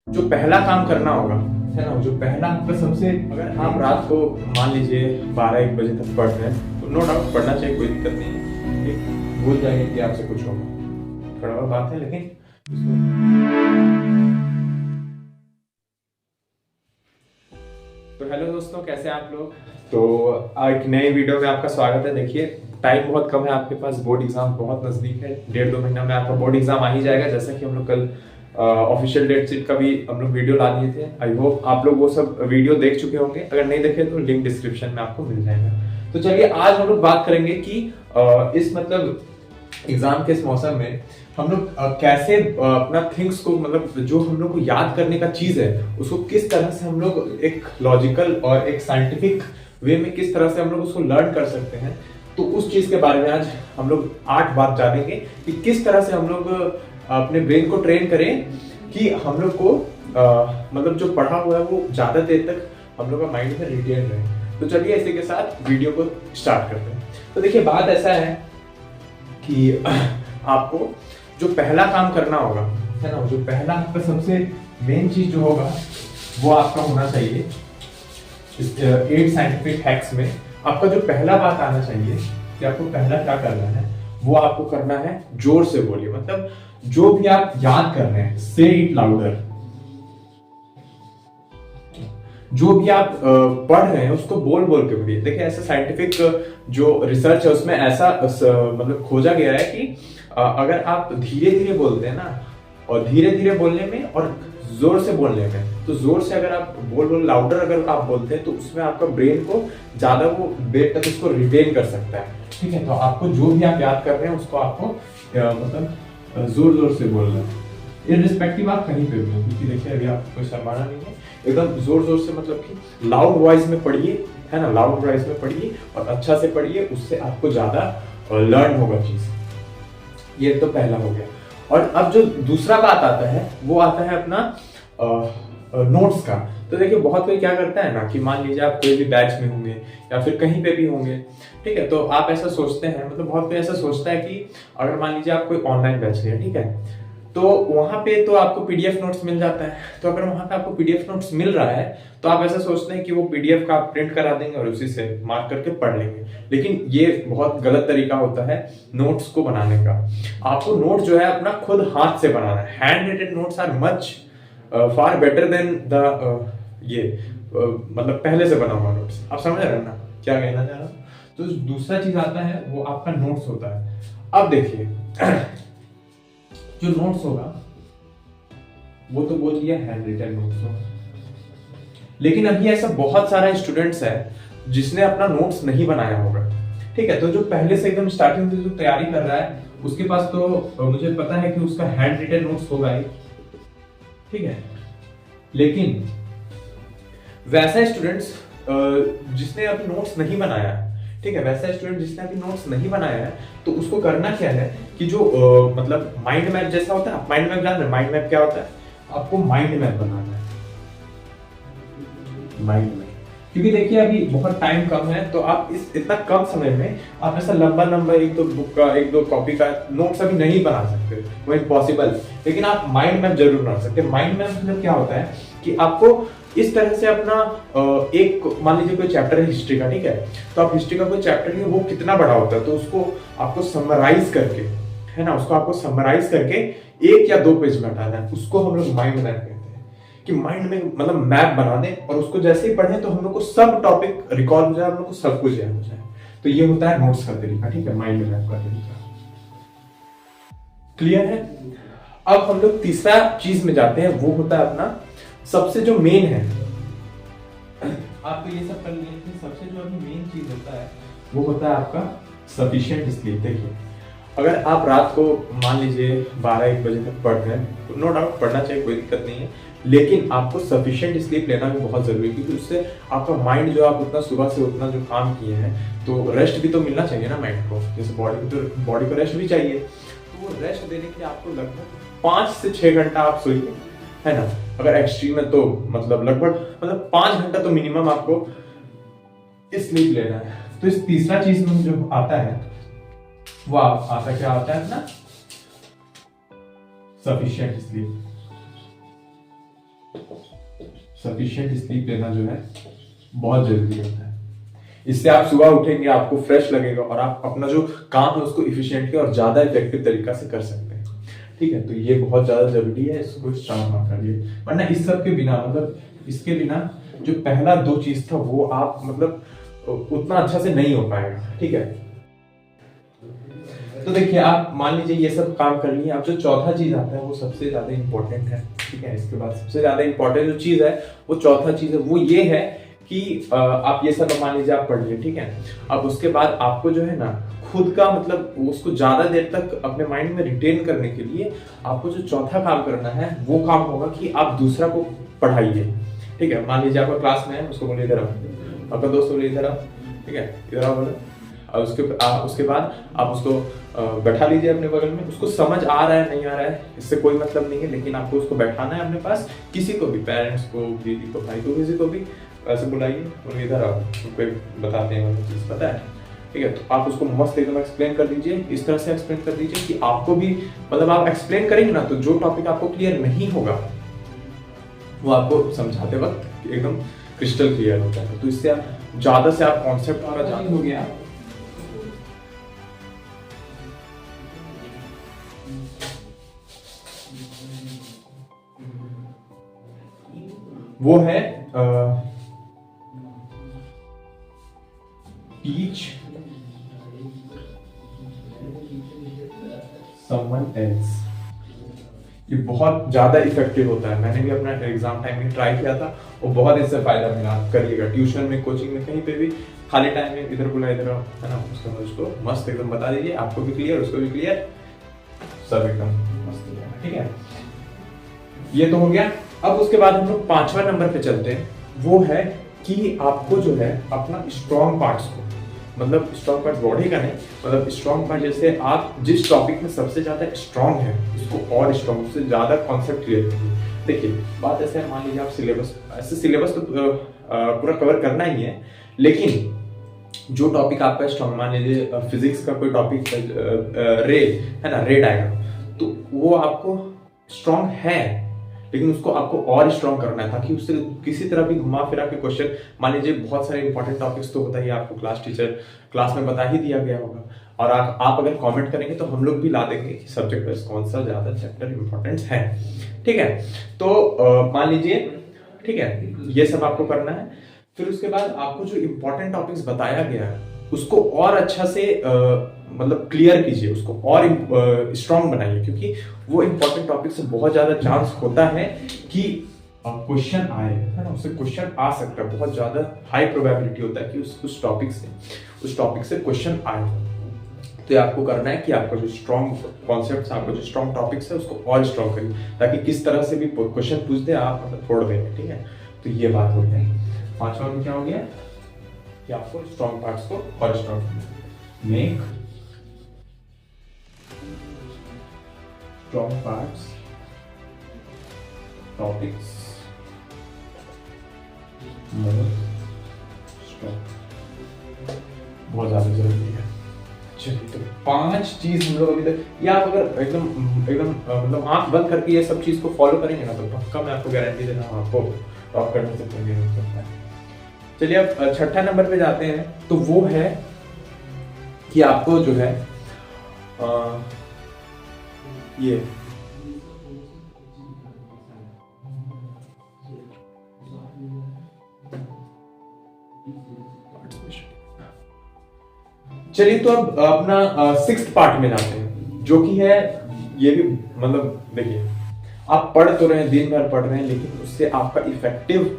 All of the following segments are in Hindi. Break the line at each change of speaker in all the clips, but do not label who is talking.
जो पहला काम करना होगा है ना, जो पहला आपका सबसे, अगर आप रात को मान लीजिए 12-1 बजे तक पढ़ रहे हैं तो नो डाउट पढ़ना चाहिए, कोई दिक्कत नहीं है। ठीक, भूल जाएंगे कि आपसे कुछ होगा, थोड़ा और बात है लेकिन तो हेलो दोस्तों, कैसे हैं आप लोग। तो एक नई वीडियो में आपका स्वागत है। देखिए टाइम बहुत कम है आपके पास, बोर्ड एग्जाम बहुत नजदीक है, 1.5-2 महीना में आपका बोर्ड एग्जाम आ ही जाएगा। जैसा कि हम लोग कल ऑफिशियल डेट शीट का भी हम लोग वीडियो ला दिए थे। आई होप आप लोग वो सब वीडियो देख चुके होंगे, अगर नहीं देखे तो लिंक डिस्क्रिप्शन में आपको मिल जाएगा। तो चलिए आज हम लोग बात करेंगे कि इस मतलब एग्जाम के इस मौसम में हम लोग कैसे अपना थिंग्स को, मतलब जो हम लोग को याद करने का चीज है उसको किस तरह से हम लोग एक लॉजिकल और एक साइंटिफिक वे में किस तरह से हम लोग उसको लर्न कर सकते हैं। तो उस चीज के बारे में आज हम लोग 8 बात जानेंगे कि किस तरह से हम लोग अपने ब्रेन को ट्रेन करें कि हम लोग को मतलब जो पढ़ा हुआ है वो ज्यादा देर तक हम लोग का माइंड में रिटेन रहे। तो चलिए इसी के साथ वीडियो को स्टार्ट करते हैं। तो देखिए बात ऐसा है कि आपको जो पहला काम करना होगा है ना, जो पहला आपका सबसे मेन चीज जो होगा वो आपका होना चाहिए 8 साइंटिफिक हैक्स में। आपका जो पहला बात आना चाहिए कि आपको पहला क्या करना है, वो आपको करना है जोर से बोलिए। मतलब जो भी आप याद कर रहे हैं से इट लाउडर। जो भी आप पढ़ रहे हैं उसको बोल बोल के पढ़िए। देखिए ऐसा साइंटिफिक जो रिसर्च है उसमें ऐसा मतलब खोजा गया है कि अगर आप धीरे धीरे बोलते हैं ना, और धीरे धीरे बोलने में और जोर से बोलने में, तो जोर से अगर आप बोल लाउडर अगर आप बोलते हैं तो उसमें आपका ब्रेन को ज्यादा वो देर तक उसको रिटेन कर सकता है। ठीक है, तो आपको जो भी आप याद कर रहे हैं उसको आपको मतलब जोर जोर से बोलना है, इररिस्पेक्टिव आप कहीं पे भी हो। क्योंकि देखिए अभी आपको कोई शर्माना नहीं है, एकदम जोर जोर से, मतलब कि लाउड वॉइस में पढ़िए है ना, लाउड वॉइस में पढ़िए और अच्छा से पढ़िए, उससे आपको ज्यादा लर्न होगा चीज। ये तो पहला हो गया। और अब जो दूसरा बात आता है वो आता है अपना नोट्स का। तो देखिए बहुत कोई क्या करता है ना कि मान लीजिए आप कोई भी बैच में होंगे या फिर कहीं पे भी होंगे, ठीक है, तो आप ऐसा सोचते हैं, मतलब बहुत कोई ऐसा सोचता है कि अगर मान लीजिए आप कोई ऑनलाइन बैच लिया, ठीक है, तो वहां पे तो आपको पीडीएफ नोट्स मिल जाता है। तो अगर वहां पे आपको पीडीएफ नोट्स मिल रहा है तो आप ऐसा सोचते हैं कि वो पीडीएफ का आप प्रिंट करा देंगे और उसी से मार्क करके पढ़ लेंगे। लेकिन ये बहुत गलत तरीका होता है नोट्स को बनाने का। आपको नोट जो है अपना खुद हाथ से बनाना है। Hand written notes are much far better than the मतलब पहले से बना हुआ नोट्स। आप समझ रहे हैं ना क्या कहना चाह रहा हूँ। तो दूसरा चीज आता है वो आपका नोट्स होता है। अब देखिए जो नोट्स होगा वो तो बोल दिया हैंड रिटन नोट्स होगा, लेकिन अभी ऐसा बहुत सारा स्टूडेंट्स है जिसने अपना नोट्स नहीं बनाया होगा। ठीक है, तो जो पहले से एकदम स्टार्टिंग से जो तैयारी कर रहा है उसके पास तो मुझे पता है कि उसका हैंड रिटन नोट्स होगा ही, ठीक है। लेकिन वैसा स्टूडेंट्स जिसने अभी नोट्स नहीं बनाया है, ठीक है, वैसा स्टूडेंट जिसने अभी नोट्स नहीं बनाया है, तो उसको करना क्या है कि जो मतलब माइंड मैप जैसा होता है, माइंड मैप जान रहे हैं माइंड मैप क्या होता है, आपको माइंड मैप बनाना है, माइंड मैप। क्योंकि देखिए अभी बहुत टाइम कम है, तो आप इस इतना कम समय में आप ऐसा लंबा लंबा एक दो बुक का, एक दो कॉपी का नोट्स अभी नहीं बना सकते, वो इम्पॉसिबल। लेकिन आप माइंड मैप जरूर बना सकते हैं। माइंड मैप मतलब क्या होता है कि आपको इस तरह से अपना एक, मान लीजिए कोई चैप्टर है हिस्ट्री का, ठीक है, तो आप हिस्ट्री का कोई चैप्टर है वो कितना बड़ा होता है, तो उसको आपको समराइज करके, है ना, उसको आपको समराइज करके 1 या 2 पेज में हटाना है। उसको हम लोग माइंड मैप कहते हैं कि माइंड में मतलब मैप बना दें और उसको जैसे ही पढ़ें तो हम लोग को सब टॉपिक रिकॉल हो जाए, हम लोग को सब कुछ याद हो जाए। तो ये होता है नोट्स का तरीका, ठीक है, माइंड मैप का तरीका। क्लियर है। अब हम लोग तीसरा चीज में जाते हैं, वो होता है अपना सबसे जो मेन है। आपको ये सब कर लिए थे, सबसे जो अभी मेन चीज होता है वो होता है आपका सफिशिएंट स्लीप। देखिए अगर आप रात को मान लीजिए 12-1 बजे तक पढ़ रहे हैं तो नो डाउट पढ़ना चाहिए, कोई दिक्कत नहीं है, लेकिन आपको सफिशिएंट स्लीप लेना भी बहुत जरूरी है। क्योंकि उससे आपका माइंड जो, आप उतना सुबह से उतना जो काम किए हैं तो रेस्ट भी तो मिलना चाहिए ना माइंड को, जैसे बॉडी को रेस्ट भी चाहिए। तो वो रेस्ट देने के लिए आपको लगभग 5 से 6 घंटा आप सोइए, है ना। अगर एक्सट्रीम है तो मतलब लगभग मतलब 5 घंटा तो मिनिमम आपको स्लीप लेना है। तो इस तीसरा चीज में जो आता है वो आता क्या होता है अपना सफिशिएंट स्लीप। सफिशिएंट स्लीप लेना जो है बहुत जरूरी होता है। इससे आप सुबह उठेंगे, आपको फ्रेश लगेगा और आप अपना जो काम है उसको इफिशिएंटली और ज्यादा इफेक्टिव तरीका से कर सकते हैं। ठीक है, तो ये बहुत ज्यादा जरूरी है, इसको स्ट्रांग मत करिए, वरना इस सब के बिना मतलब इसके बिना जो पहला 2 चीज था वो आप मतलब उतना अच्छा से नहीं हो पाएगा। ठीक है, तो देखिए आप मान लीजिए ये सब काम कर लिए, अब जो चौथा चीज आता है वो सबसे ज्यादा इंपॉर्टेंट है। ठीक है, इसके बाद सबसे ज्यादा इंपॉर्टेंट जो चीज है वो चौथा चीज है, वो ये है कि आप ये सब मान लीजिए आप पढ़ लिए। ठीक है, अब उसके बाद आपको जो है ना खुद का मतलब उसको ज्यादा देर तक अपने माइंड में रिटेन करने के लिए आपको जो चौथा काम करना है वो काम होगा कि आप दूसरा को पढ़ाइए। ठीक है, मान लीजिए आपका क्लास में है, उसको बोलिए इधर आओ, आपका दोस्त बोलिए इधर आओ। ठीक है, इधर आओ बोलो, और उसके बाद आप उसको बैठा लीजिए अपने बगल में। उसको समझ आ रहा है नहीं आ रहा है इससे कोई मतलब नहीं है, लेकिन आपको उसको बैठाना है अपने पास। किसी को भी, पेरेंट्स को, दीदी को, भाई को, किसी को भी ऐसे बुलाइए और इधर आओ, उसको बताते हैं वो चीज पता है। ठीक है, तो आप उसको मस्त एकदम एक्सप्लेन कर दीजिए, इस तरह से एक्सप्लेन कर दीजिए कि आपको भी मतलब आप एक्सप्लेन करेंगे ना तो जो टॉपिक आपको क्लियर नहीं होगा वो आपको समझाते वक्त एकदम क्रिस्टल क्लियर होता है। तो इससे आप ज्यादा से आप कॉन्सेप्ट का जान हो गया। वो है टीच समवन एल्स। ये बहुत ज्यादा इफेक्टिव होता है, मैंने भी अपना एग्जाम टाइम में ट्राई किया था और बहुत इससे फायदा मिला। आप करिएगा, ट्यूशन में, कोचिंग में, कहीं पे भी खाली टाइम में इधर बुला इधर है ना, उसको मस्त एकदम बता दीजिए, आपको भी क्लियर उसको भी क्लियर, सब एकदम मस्त हो जाएगा। ठीक है, ये तो हो गया। अब उसके बाद हम लोग 5वां नंबर पे चलते हैं, वो है कि आपको जो है अपना स्ट्रॉन्ग पार्ट्स को, मतलब स्ट्रॉन्ग पार्ट बॉडी का नहीं, मतलब स्ट्रॉन्ग पार्ट जैसे आप जिस टॉपिक में सबसे ज्यादा स्ट्रॉन्ग है उसको और स्ट्रॉन्ग, उससे ज्यादा कॉन्सेप्ट क्लियर करिए। देखिए बात ऐसे है, मान लीजिए आप सिलेबस तो पूरा कवर करना ही है, लेकिन जो टॉपिक आपका स्ट्रॉन्ग, मान लीजिए फिजिक्स का कोई टॉपिक रे है ना, रे डायग्राम, तो वो आपको स्ट्रॉन्ग है लेकिन उसको आपको और स्ट्रॉन्ग करना है ताकि उससे किसी तरह भी घुमा फिरा के क्वेश्चन, मान लीजिए बहुत सारे इंपॉर्टेंट टॉपिक्स तो होता ही आपको क्लास में बता ही दिया गया होगा, और आप अगर कमेंट करेंगे तो हम लोग भी ला देंगे कि सब्जेक्ट वाइज कौन सा ज्यादा चैप्टर इंपॉर्टेंट है। ठीक है, तो मान लीजिए, ठीक है, ये सब आपको करना है। फिर उसके बाद आपको जो इंपॉर्टेंट टॉपिक्स बताया गया है उसको और अच्छा से मतलब क्लियर कीजिए, उसको और स्ट्रॉन्ग बनाइए, क्योंकि वो इंपॉर्टेंट टॉपिक से बहुत ज्यादा चांस होता है कि क्वेश्चन आए, है ना, उससे क्वेश्चन आ सकता है, बहुत ज्यादा हाई प्रोबेबिलिटी होता है कि उस टॉपिक से क्वेश्चन आए। तो ये आपको करना है कि आपका जो स्ट्रॉन्ग कॉन्सेप्ट्स, आपका जो स्ट्रॉन्ग टॉपिक्स है उसको और स्ट्रॉन्ग करिए, ताकि किस तरह से भी क्वेश्चन पूछ दे आप मतलब छोड़ देंगे। ठीक है, तो ये बात होती है। 5वां में क्या हो गया कि आपको स्ट्रॉन्ग पार्ट्स को और strong, make strong parts topics more strong, बहुत ज्यादा जरूरी है। चलिए, तो 5 चीज हम लोग अभी तक, या आप अगर एकदम मतलब आंख बंद करके ये सब चीज को फॉलो करेंगे ना तो पक्का मैं आपको गारंटी देता हूँ आपको टॉप करने से कोई नहीं हो सकता है। चलिए अब 6ठा नंबर पे जाते हैं, तो वो है कि आपको जो है ये चलिए, तो अब अपना 6th पार्ट में जाते हैं, जो कि है ये भी मतलब देखिए आप पढ़ तो रहे हैं, दिन भर पढ़ रहे हैं, लेकिन उससे आपका इफेक्टिव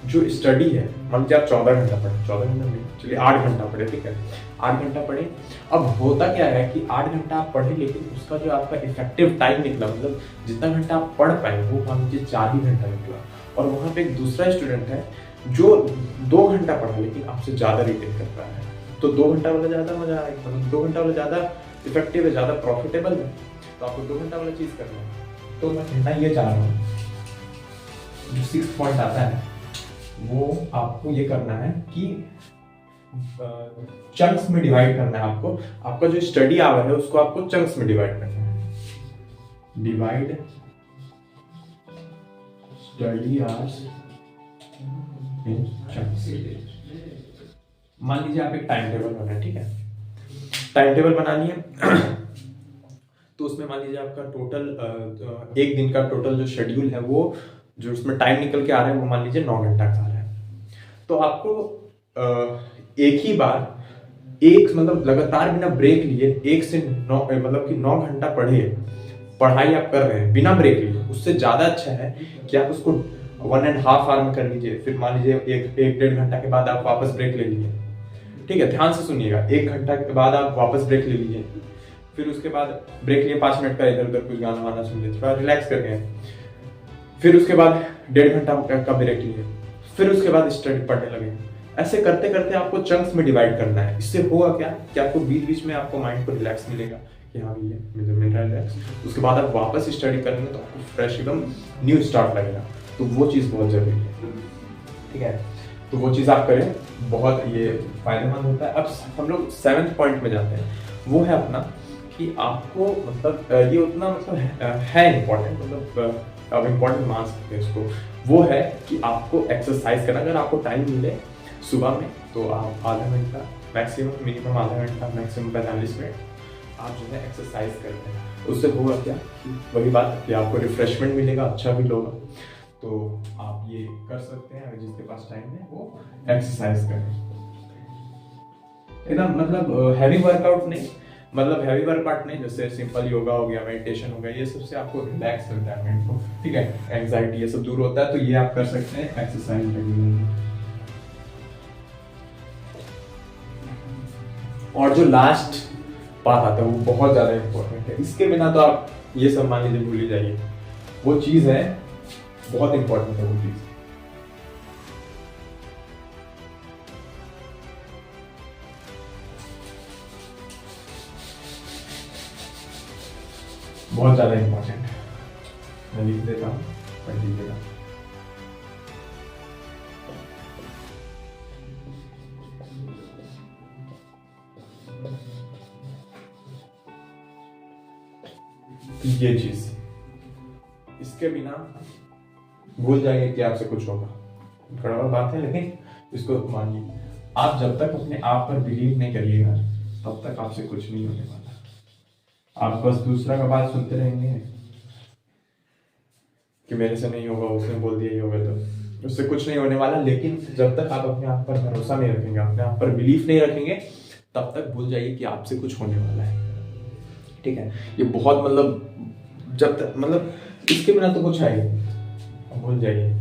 जो स्टडी है, मान लीजिए आप 14 घंटा पढ़े, 14 घंटा नहीं, चलिए 8 घंटा पढ़े, ठीक है, 8 घंटा पढ़े। अब होता क्या है कि 8 घंटा आप पढ़े, लेकिन उसका जो आपका इफेक्टिव टाइम निकला, मतलब जितना घंटा आप पढ़ पाए वो मान लीजिए 4 ही घंटा निकला, और वहां पे एक दूसरा स्टूडेंट है जो 2 घंटा पढ़ा लेकिन आपसे ज्यादा रिटेन कर पाया है, तो 2 घंटा वाला ज्यादा मजा आएगा, मतलब 2 घंटा वाला ज्यादा इफेक्टिव है, ज्यादा प्रॉफिटेबल है, तो आपको 2 घंटा वाला चीज करना है। तो मैं कहना ये चाह रहा हूँ, जो 6th पॉइंट आता है वो आपको ये करना है कि चंक्स में डिवाइड करना है आपको, आपका जो स्टडी आवर है उसको आपको चंक्स में डिवाइड करना है। Divide study hours in chunks. मान लीजिए आप एक टाइम टेबल बनाए, ठीक है, टाइम टेबल बना लिए तो उसमें मान लीजिए आपका टोटल एक दिन का टोटल जो शेड्यूल है वो जो उसमें टाइम निकल के आ रहा है वो मान लीजिए 9 घंटा का आ रहा है। तो आपको एक ही बार एक मतलब लगातार बिना ब्रेक लिए 1 से 9 मतलब कि 9 घंटा पढ़ाई आप कर रहे हैं बिना ब्रेक लिए, उससे ज्यादा अच्छा है कि आप उसको 1.5 आवर में कर लीजिए। फिर मान लीजिए एक 1.5 घंटा के बाद आप वापस ब्रेक ले लीजिए, ठीक है, ध्यान से सुनिएगा। 1 घंटा के बाद आप वापस ब्रेक ले लीजिए, फिर उसके बाद ब्रेक लिए 5 मिनट का इधर उधर कुछ गाना वाना सुन लीजिए, थोड़ा रिलैक्स करके, फिर उसके बाद 1.5 घंटा का ब्रेक लीजिए, फिर उसके बाद स्टडी पढ़ने लगे। ऐसे करते करते आपको चंक्स में डिवाइड करना है। इससे होगा क्या कि आपको बीच बीच में आपको माइंड को रिलैक्स मिलेगा कि हाँ भैया मुझे मिल रहा है रिलैक्स। उसके बाद आप वापस स्टडी करेंगे तो आपको फ्रेश एकदम न्यू स्टार्ट लगेगा। तो वो चीज़ बहुत जरूरी है, ठीक है, तो वो चीज़ आप करें, बहुत ये फायदेमंद होता है। अब हम लोग 7th पॉइंट में जाते हैं, वो है अपना कि आपको मतलब ये उतना मतलब है इम्पोर्टेंट, मतलब अब इम्पोर्टेंट मान सकते हैं इसको, वो है कि आपको एक्सरसाइज करना। अगर आपको टाइम मिले सुबह में तो आप आधा घंटा मैक्सिमम, मिनिमम आधा घंटा, मैक्सिमम 45 मिनट आप जो है एक्सरसाइज करते हैं। उससे होगा क्या कि वही बात कि आपको रिफ्रेशमेंट मिलेगा, अच्छा भी होगा। तो आप ये कर सकते हैं, जिसके पास टाइम है वो एक्सरसाइज करें। एकदम मतलब हैवी वर्कआउट नहीं, मतलब हैवी वर्कआउट नहीं, जैसे सिंपल योगा हो गया, मेडिटेशन हो गया, ये सबसे आपको रिलैक्स करता है माइंड को, ठीक है, एंजाइटी ये सब दूर होता है। तो ये आप कर सकते हैं एक्सरसाइज रेगुलरली। और जो लास्ट बात आता है वो बहुत ज्यादा इंपॉर्टेंट है, इसके बिना तो आप ये सब मान लीजिए भूल ही जाइए। वो चीज है बहुत इंपॉर्टेंट है, वो चीज बहुत ज्यादा इंपॉर्टेंट है। मैं लिख देता हूँ, पढ़ लीजिएगा। ये चीज, इसके बिना भूल जाइए कि आपसे कुछ होगा। थोड़ा बात है लेकिन इसको मानिए, आप जब तक अपने आप पर बिलीव नहीं करिएगा तब तक आपसे कुछ नहीं होने वाला। आप बस दूसरा का बात सुनते रहेंगे कि मेरे से नहीं होगा, उसने बोल दिया ये होगा, तो उससे कुछ नहीं होने वाला। लेकिन जब तक आप अपने आप पर भरोसा नहीं रखेंगे, अपने आप पर बिलीफ नहीं रखेंगे, तब तक भूल जाइए कि आपसे कुछ होने वाला है, ठीक है। ये बहुत मतलब जब तक मतलब इसके बिना तो कुछ है ही, भूल जाइए।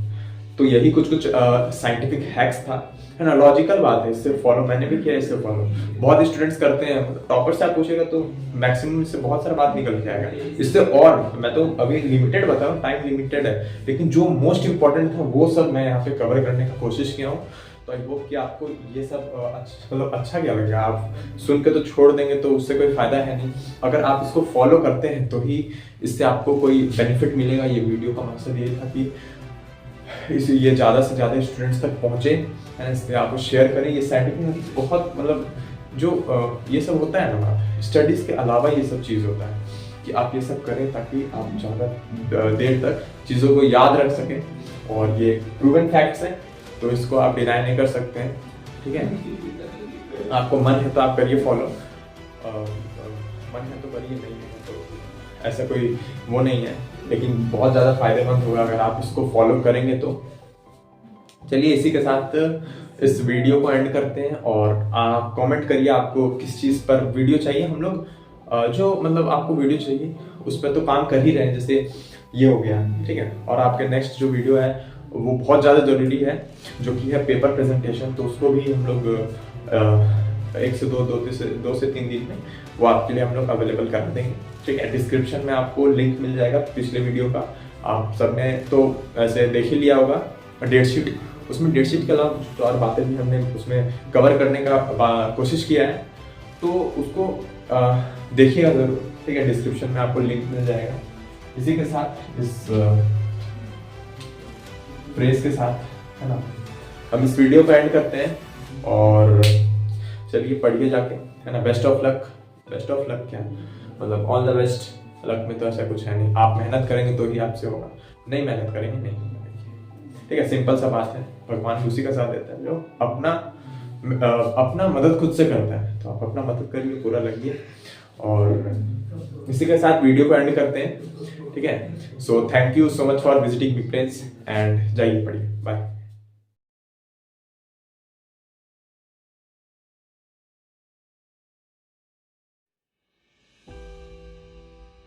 तो यही कुछ साइंटिफिक हैक्स था, है ना, लॉजिकल बात है, इससे फॉलो मैंने भी किया, इससे फॉलो बहुत स्टूडेंट्स करते हैं। टॉपर से आप पूछेगा तो मैक्सिमम इससे बहुत सारा बात निकल के आएगा। इससे और मैं तो अभी लिमिटेड बता रहा हूँ, टाइम लिमिटेड है, लेकिन जो मोस्ट इंपॉर्टेंट था वो सब मैं यहाँ पे कवर करने का कोशिश किया हूँ। तो आई होप कि आपको ये सब मतलब अच्छा क्या लगेगा। आप सुन के तो छोड़ देंगे तो उससे कोई फायदा है नहीं। अगर आप इसको फॉलो करते हैं तो ही इससे आपको कोई बेनिफिट मिलेगा। ये वीडियो का मकसद ये था कि ये ज़्यादा से ज़्यादा स्टूडेंट्स तक पहुँचे, है ना, इसलिए आपको शेयर करें। ये साइंटिफिक बहुत मतलब जो ये सब होता है ना, स्टडीज़ के अलावा ये सब चीज़ होता है कि आप ये सब करें ताकि आप ज़्यादा देर तक चीज़ों को याद रख सकें। और ये प्रूवन फैक्ट्स हैं तो इसको आप डिनाई नहीं कर सकते हैं, ठीक है। आपको मन है तो आप करिए फॉलो, मन है तो करिए, नहीं है तो ऐसा कोई वो नहीं है, लेकिन बहुत ज़्यादा फायदेमंद होगा अगर आप इसको फॉलो करेंगे तो। चलिए इसी के साथ इस वीडियो को एंड करते हैं। और आप कमेंट करिए आपको किस चीज़ पर वीडियो चाहिए। हम लोग जो मतलब आपको वीडियो चाहिए उस पर तो काम कर ही रहे हैं, जैसे ये हो गया, ठीक है। और आपके नेक्स्ट जो वीडियो है वो बहुत ज़्यादा ज़रूरी है, जो कि है पेपर प्रेजेंटेशन। तो उसको भी हम लोग 1 से 2 से 3 दिन में वो आपके लिए हम लोग अवेलेबल कर देंगे, ठीक है। डिस्क्रिप्शन में आपको लिंक मिल जाएगा पिछले वीडियो का। आप सबने तो ऐसे देख ही लिया होगा डेट शीट, उसमें डेट शीट के अलावा कुछ और बातें भी हमने उसमें कवर करने का कोशिश किया है, तो उसको देखिएगा ज़रूर, ठीक है। डिस्क्रिप्शन में आपको लिंक मिल जाएगा। इसी के साथ इस प्रेस के साथ, है ना, हम इस वीडियो को एंड करते हैं। और चलिए पढ़िए जाके, है ना। Best of luck, best of luck क्या मतलब ऑल द बेस्ट। लक में तो ऐसा कुछ है नहीं, आप मेहनत करेंगे तो ही आपसे होगा, नहीं मेहनत करेंगे नहीं होगा। ठीक है, सिंपल सा बात है, भगवान उसी का साथ देता है जो अपना मदद खुद से करता है। तो आप अपना मदद करिए, पूरा लगिए, और इसी के साथ वीडियो को एंड करते हैं, ठीक है। So thank you so much for visiting big brains and जाइए पढ़िए, बाय।